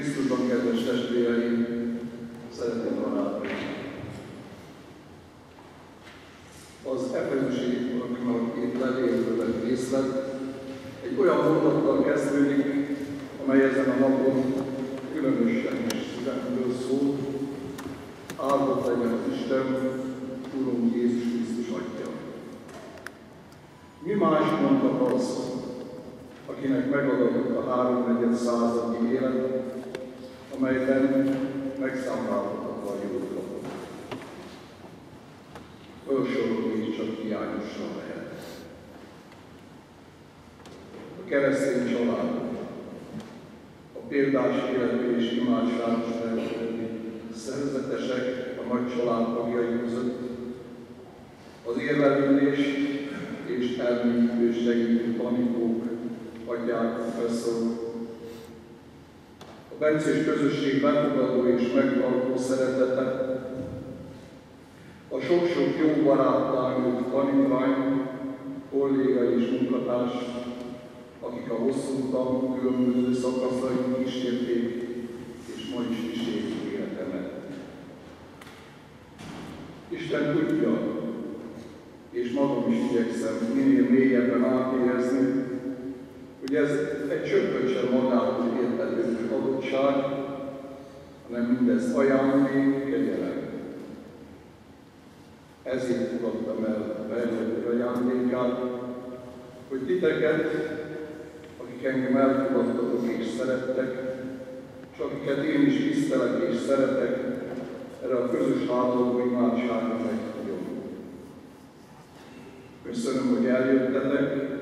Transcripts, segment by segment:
Krisztusban, kedves testvéreim, szeretett barátaim! Az Efezusiaknak írt levélből vett részlet egy olyan mondattal kezdődik, amely ezen a napon különösen is szívemből szól. Áldott legyen az Isten, Urunk Jézus Krisztus Atya. Mi más mondta az, akinek megadatott a 3/4 századi élet, amelyben megszámlálhatatlan jót kapott. Felsorolni is csak hiányosan lehet. A keresztény család, a példás életű és imádságos lelkű szerzetesek a nagy család tagjai között, az érvelődés és elmélyítő segítő tanítók, atyák, professzorok, a bencés közösség befogadó és megtartó szeretete, a sok-sok jó baráttárnő tanítvány, kolléga és munkatárs, akik a hosszú utam különböző szakaszain kísérték, és ma is kísérték életemet. Isten tudja, és magam is igyekszem minél mélyebben átérezni, hogy ez egy csöppöt sem magától értetődő adottság, hanem mindez ajándék, kegyelem. Ezért fogadtam el a fejlődő ajándékát, hogy titeket, akik engem elfogadtatok és szerettek, és akiket én is tisztelek és szeretek, erre a közös hálózó imádságra meghívom. Köszönöm, hogy eljöttetek,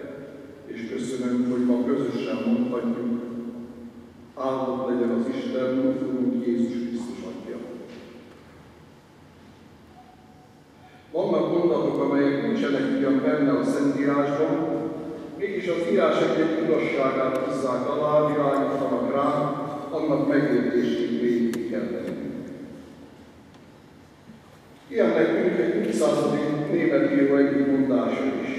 és köszönöm, hogy ma közösen mondhatjuk, áldott legyen az Isten, Urunk Jézus Krisztus Atya. Vannak mondatok, amelyek nincsenek ugyan benne a Szentírásban, mégis az írás egy igazságát hozzák alá, világítanak rá, annak megértését végig kell tennünk. Ilyen nekünk egy 800. német író egyik mondása is.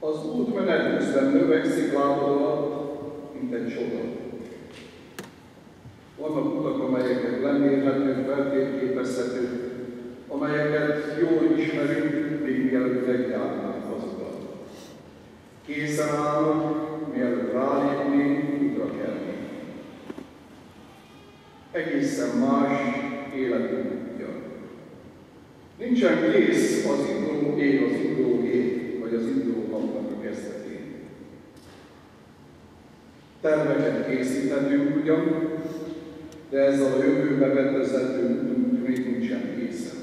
Az út menet közben növekszik lábad alatt, mint egy csoda. Vannak utak, amelyeket lemérhetők, feltérképezhetők, amelyeket jól ismerünk, még mielőtt megjárnánk azokat. Készen állnak, mielőtt rálépni, útra kelni. Egészen más életünk útja. Nincsen kész az induló ég, az induló gép, vagy az induló napnak a kezdetén. Terveket készíthetünk ugyan, de ezzel a jövőbe vezető útunk még nincsen készen.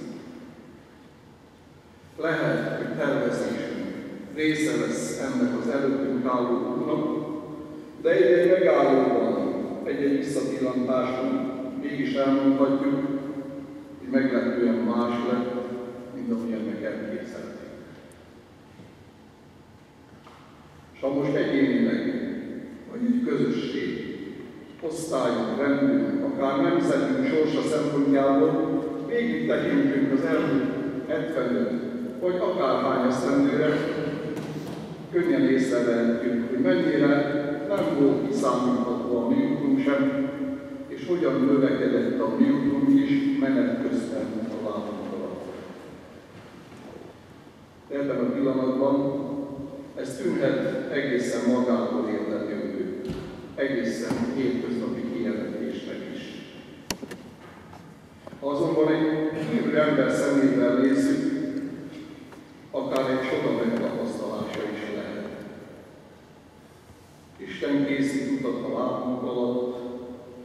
Lehet, hogy tervezésünk része lesz ennek az előttünk álló útnak, de egy-egy megállóban, egy-egy visszatillantáson mégis elmondhatjuk, hogy meglepően más lett, mint amilyennek elképzeltük. És ha most egyénileg, vagy egy közösség, osztályunk, rendünk, akár nemzetünk sorsa szempontjából végig tekintünk az elmúlt 75 vagy akárhány esztendőre, könnyen észrevehetjük, hogy mennyire nem volt kiszámítható a mi útunk sem, és hogyan növekedett a mi útunk is menet közben a lábunk alatt. Ebben a pillanatban ez tűnhet egészen magától értetődő, egészen hétköznapi kijelentésnek is. Ha azonban egy hívő ember szemével nézzük, akár egy csoda megtapasztalása is lehet. Isten készít utat a lábunk alatt,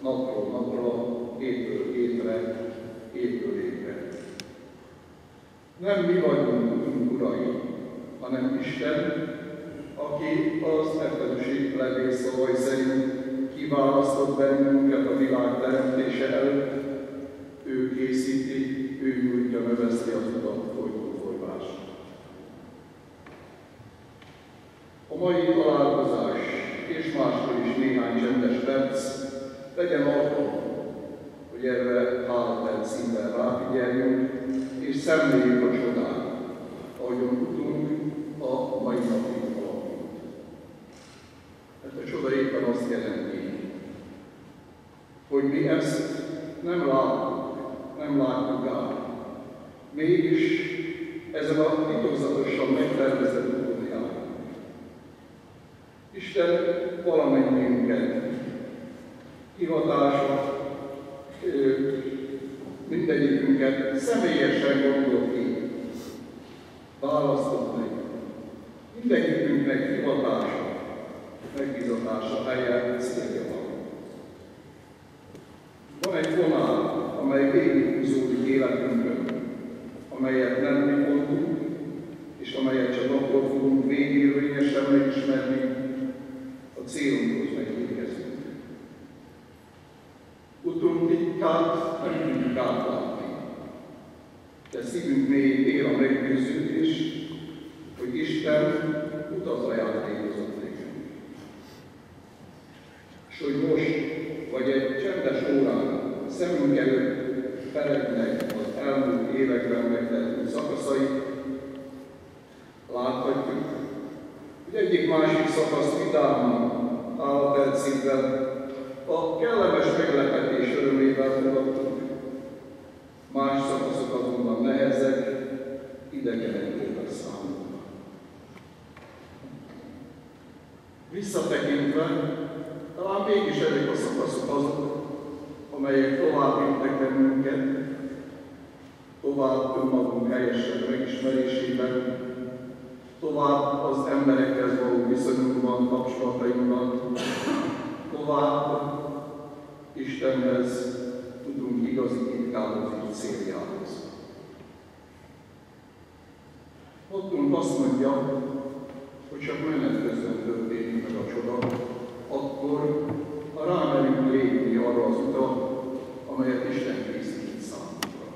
napról napra, hétről hétre, évről évre. Nem mi vagyunk utunk urai, hanem Isten, aki az Efezusi levél szavai szerint kiválasztott bennünket a világ teremtése előtt, ő készíti, ő nyújtja, növeszti az utat folytóforgásra. A mai találkozás és máskor is néhány csendes perc legyen arra, hogy erre hálatelt szívvel ráfigyeljünk, és szemléljük a csodát, ahogyan utunk a mai napig alakult. Mert a csoda éppen azt jelenti, mi ezt nem látjuk át. Mégis ezen a titokzatosan megtervezett úton járunk. Isten valamennyiünket hivatása, mindegyikünket személyesen gondolt ki, választott meg. Mindegyikünknek hivatása, megbízatása helyen célja van. Van egy vonal, amely végighúzódik életünkön, amelyet nem mi mondunk, és amelyet csak akkor fogunk végérvényesen megismerni, a célunkhoz megérkezünk. Utunk titkát nem tudjuk átlátni, de szívünk mélyén él a meggyőződés, hogy Isten utat ajándékozott nekünk. És hogy most, vagy egy csendes órán szemünk előtt felednek az elmúlt években megtett szakaszai, láthatjuk, hogy egyik másik szakasz vidáman, állatpercével, a kellemes meglepetés örömével fogadtuk, más szakaszok azonban nehezek, idegenek voltak számunkra. Visszatekintve, talán mégis ezek a szakaszok azok, amelyek tovább vittek bennünket, tovább önmagunk helyesebb megismerésében, tovább az emberekhez való viszonyunkban, kapcsolatainkban, tovább Istenhez tudunk igazi titkálódni céljához. Ottunk azt mondja, hogy csak menet közben történik meg a csoda, akkor, ha rámerünk lépni arra az utat, amelyet Isten készített számunkra.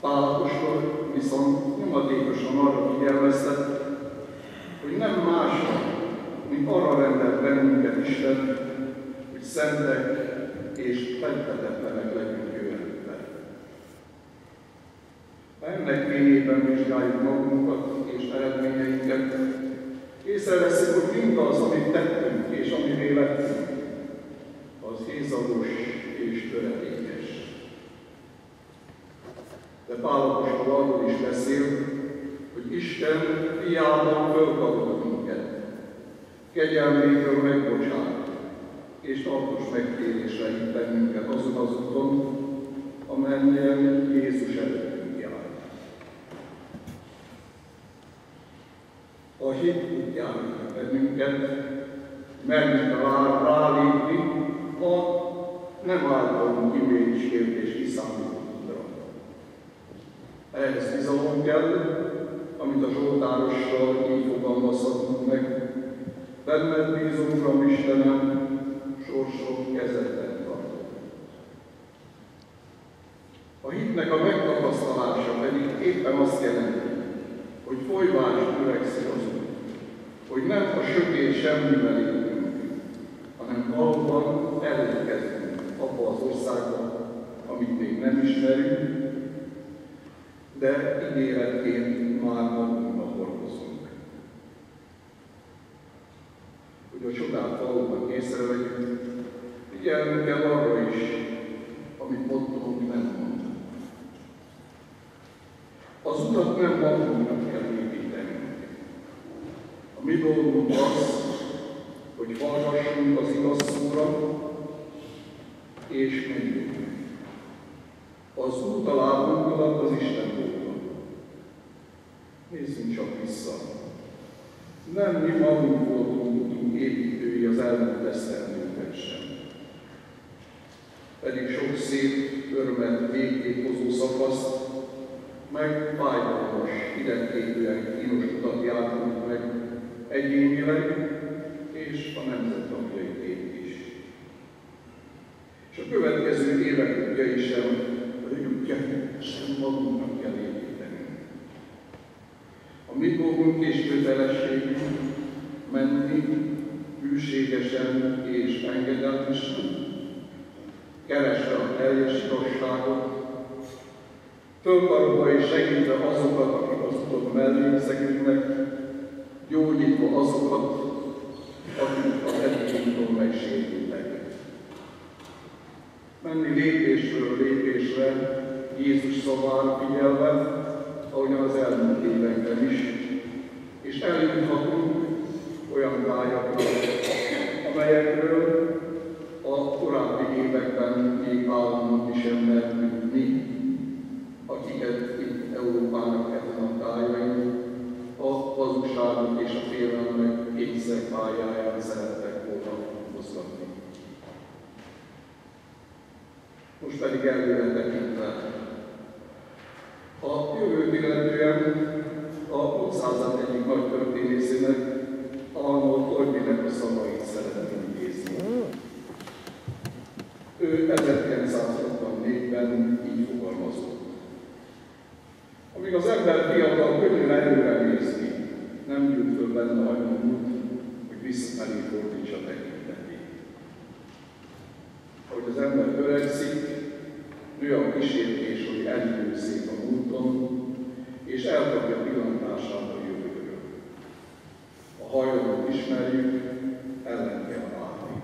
Pál apostol viszont nyomatékosan arra figyelmeztet, hogy nem másra, mint arra rendelt bennünket Isten, hogy szentek és fedhetetlenek legyünk ő előtte. Ha ennek fényében vizsgáljuk magunkat és eredményeinket, észreveszünk, hogy mindaz, amit tettünk és amivé lettünk, az hézagos és töredékes. De Pál apostol arról is beszél, hogy Isten fiában fölkarol minket, kegyelméből megbocsát, és tartós megtérésre hív bennünket azon az úton, amelyen Jézus előttünk jár. A hit útján bennünket, merjük rálépni a nem általunk kimélyisért és kiszámítódra. Ehhez bizalom kell, amit a Zsoltárossal így fogalmazhatunk meg, benned bízom, Uram Istenem, sorsok kezedben tartom. A hitnek a megtapasztalása pedig éppen azt jelenti, hogy folyvást növekszik az út, hogy nem a sötét semmivel élünk, hanem valóban elérkezünk abba az országba, amit még nem ismerünk, de ígéretként már magunknak hordozunk. Hogy a csodát valóban észrevegyünk, figyelnünk kell arra is, amit mottónk nem mond. Az utat nem magunknak kell építeni. A mi dolgunk az, hogy hallgassunk az igaz szóra, és menjünk. Az út a lábunk alatt az Isten dolga. Nézzünk csak vissza. Nem mi magunk voltunk építői az elmúlt esztendőkben sem. Pedig sok szép, örömet végképp hozó szakaszt, meg fájdalmas, idegképűen kínos utat jártunk meg egyénileg és a nemzet tagjaiként is. És a következő évek útjai sem magunknak kell építeni. A mi dolgunk és kötelességünk menni hűségesen és engedelmesen, keresve a teljes igazságot, fölkarolva és segítve azokat, akik az utat mellé szegülnek, gyógyítva azokat, akik az egyik úton megsérültek. Menni lépésről lépésre, Jézus szavára figyelve, ahogyan az elmúlt években is, és eljuthatunk olyan tájakra, amelyekről a korábbi években még álmodni sem mertünk mi, akiket itt Európának ezen a tájain a hazugságok és a félelmek kényszerpályáján szerettek volna mozgatni. Most pedig előre tekintve. A jövőt illetően a 20. század egyik nagy történészének, Arnold Toynbee-nek a szavait szeretném idézni. Ő 1964-ben így fogalmazott. Amíg az ember fiatal könnyű előre nézni, nem jut föl benne hajlamút, hogy visszafelé fordítsa tekintetét. Ahogy az ember öregszik, nő a kísértés, hogy elindulszék a múlton, és elkapja pillantását a jövőről. A hajlamot ismerjük, ellen kell állni.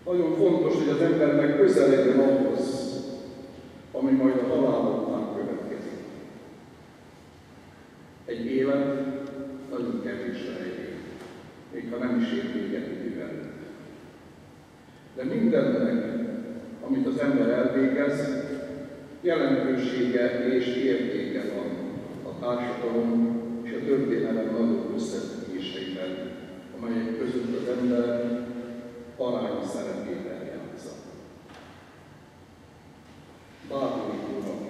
Nagyon fontos, hogy az embernek közel legyen ahhoz, ami majd a halál után következik. Egy élet nagyon kevésre elég, még ha nem is ér véget idő előtt. De mindennek, amit az ember elvégez, jelentősége és értéke van a társadalom és a történelem nagyobb összefüggéseiben, amelyek között az ember arányos szerepét eljátsza. Bátorítóak,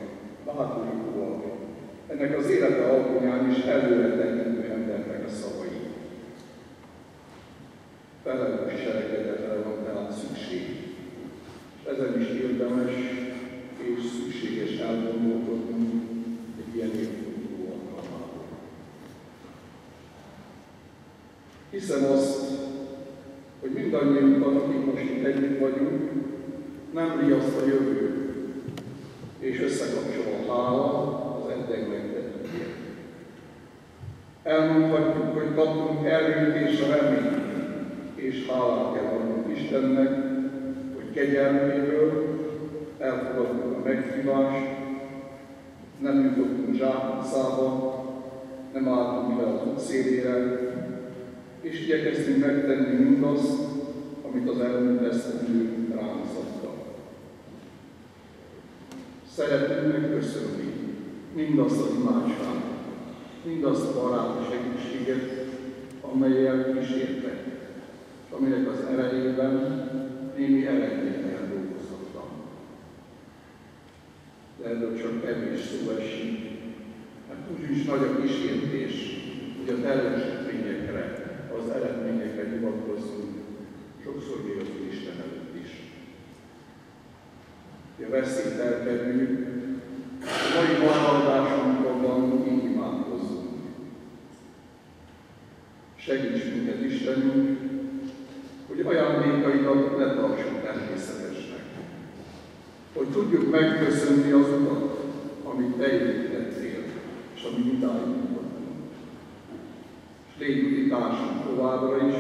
ennek az élete alkonyán is előre tekintő embernek a szavai. Felelős cselekedetre van tehát szükség, és ezen is érdemes és szükséges elgondolkodnunk egy ilyen évforduló alkalmával. Hiszem azt, hogy mindannyiunkban, akik most itt együtt vagyunk, nem riaszt a jövő, és összekapcsol a hála az eddig megtettükért. Elmondhatjuk, hogy kaptunk erőt és reményt, és hálát kell adnunk Istennek, hogy kegyelméből elfogadtuk a meghívást, nem jutottunk zsákutcába, nem álltunk le az útszélére, és igyekeztünk megtenni mindazt, amit az elmúlt esztendő ránk szabta. Szeretném megköszönni mindazt az imádságot, mindazt a baráti segítséget, amellyel kísértek, és aminek az erejében némi eredménnyel dolgozhattam. De erről csak kevés szó esik, mert úgyis nagy a kísértés, hogy a teljesítményekre, az eredményekre hivatkozzunk, sokszor nélkül Isten előtt is. A veszélyt elkerüljük, a mai vállaldásunkban így imádkozzunk. Segíts minket, Istenünk, hogy ajándékaidat ne tartsuk természetesnek, hogy tudjuk megköszönni az utat, amit te építettél, és amit idáig mutattunk. És légy úti társunk továbbra is,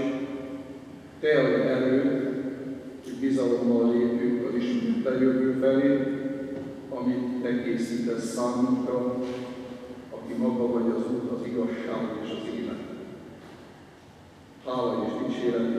te adj erőt, hogy bizalommal lépjünk az ismert jövő felé, amit te készítesz számunkra, aki maga vagy az út, az igazság és az élet. Hála és dicséret